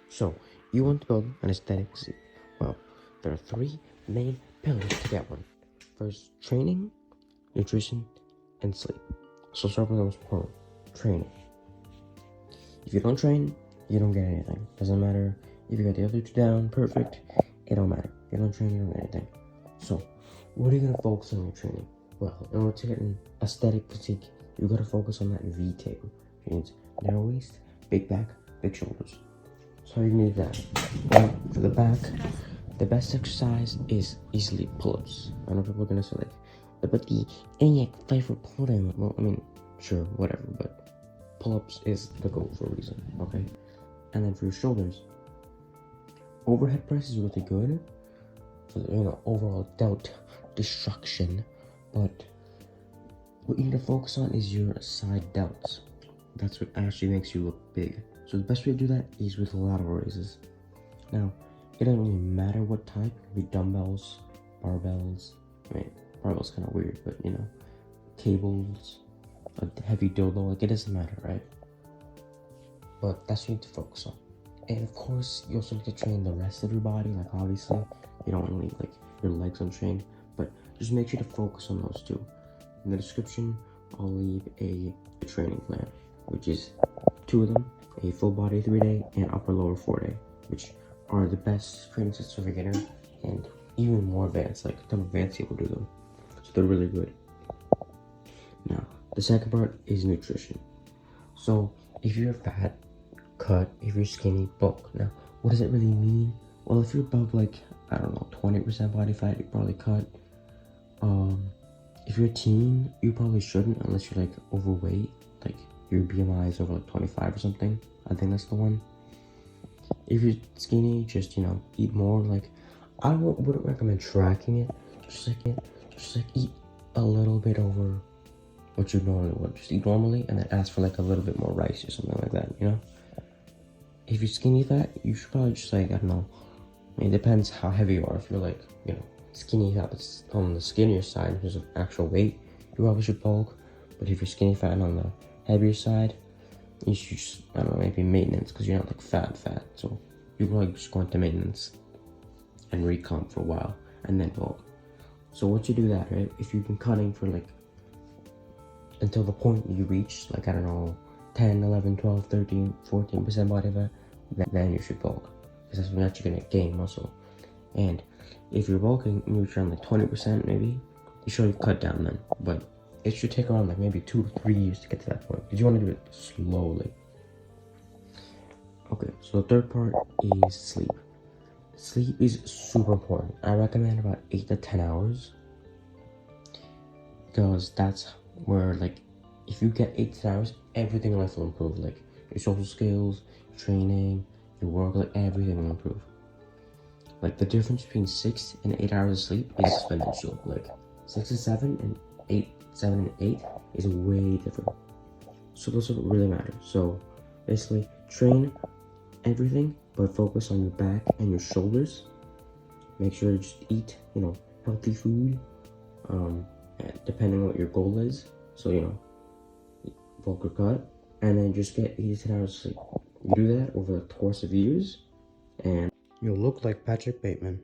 So, you want to build an aesthetic physique. Well, there are three main pillars to get one. First, training, nutrition, and sleep. So start with the most important, training. If you don't train, you don't get anything. Doesn't matter if you got the other two down, perfect, it don't matter. If you don't train, you don't get anything. So, what are you gonna focus on in your training? Well, in order to get an aesthetic physique, you gotta focus on that V table. Which means narrow waist, big back, big shoulders. So you need that. Well, for the back, the best exercise is easily pull-ups. I know people are gonna say like, but the ENIAC fight for pull-down. Well, I mean, sure, whatever, but pull-ups is the goal for a reason, okay? And then for your shoulders, overhead press is really good for the, overall delt destruction, but what you need to focus on is your side delts. That's what actually makes you look big. So the best way to do that is with lateral raises. Now, it doesn't really matter what type. It could be dumbbells, barbells. I mean, barbells kind of weird, but cables, a heavy dildo. Like, it doesn't matter, right? But that's what you need to focus on. And of course, you also need to train the rest of your body. Like, obviously, you don't want to leave like your legs untrained, but just make sure to focus on those two. In the description, I'll leave a training plan, which is two of them, a full body 3-day and upper lower 4-day, which are the best training sets for beginner and even more advanced, like some advanced people do them. So they're really good. Now, the second part is nutrition. So if you're fat, cut. If you're skinny, bulk. Now, what does it really mean? Well, if you're above like, I don't know, 20% body fat, you probably cut. If you're a teen, you probably shouldn't unless you're like overweight, like your BMI is over like 25 or something. I think that's the one. If you're skinny, just eat more. Like, I wouldn't recommend tracking it. Just like eat a little bit over what you normally would. Just eat normally and then ask for like a little bit more rice or something like that. If you're skinny fat, you should probably just like, I don't know. I mean, it depends how heavy you are. If you're like skinny fat, but on the skinnier side in terms of actual weight, you probably should bulk. But if you're skinny fat and on the heavier side, you should just, I don't know, maybe maintenance, because you're not like fat. So you can like just go into maintenance and recomp for a while and then bulk. So once you do that, right, if you've been cutting for like until the point you reach like, I don't know, 10, 11, 12, 13, 14% body fat, then you should bulk, because that's when you're actually gonna gain muscle. And if you're bulking and you're around like 20% maybe, you should have cut down then, but it should take around like maybe 2 to 3 years to get to that point, because you want to do it slowly. Okay, so the third part is sleep. Sleep is super important. I recommend about 8 to 10 hours, because that's where, like, if you get 8 to 10 hours, everything in life will improve. Like your social skills, training, your work, like everything will improve. Like the difference between 6 and 8 hours of sleep is exponential. Like 6 and 7 and 7 and 8 is way different. So those are what really matter. So basically, train everything, but focus on your back and your shoulders. Make sure to just eat, healthy food, depending on what your goal is. So, bulk or cut, and then just get 8 to 10 hours of sleep. You do that over the course of years, and you'll look like Patrick Bateman.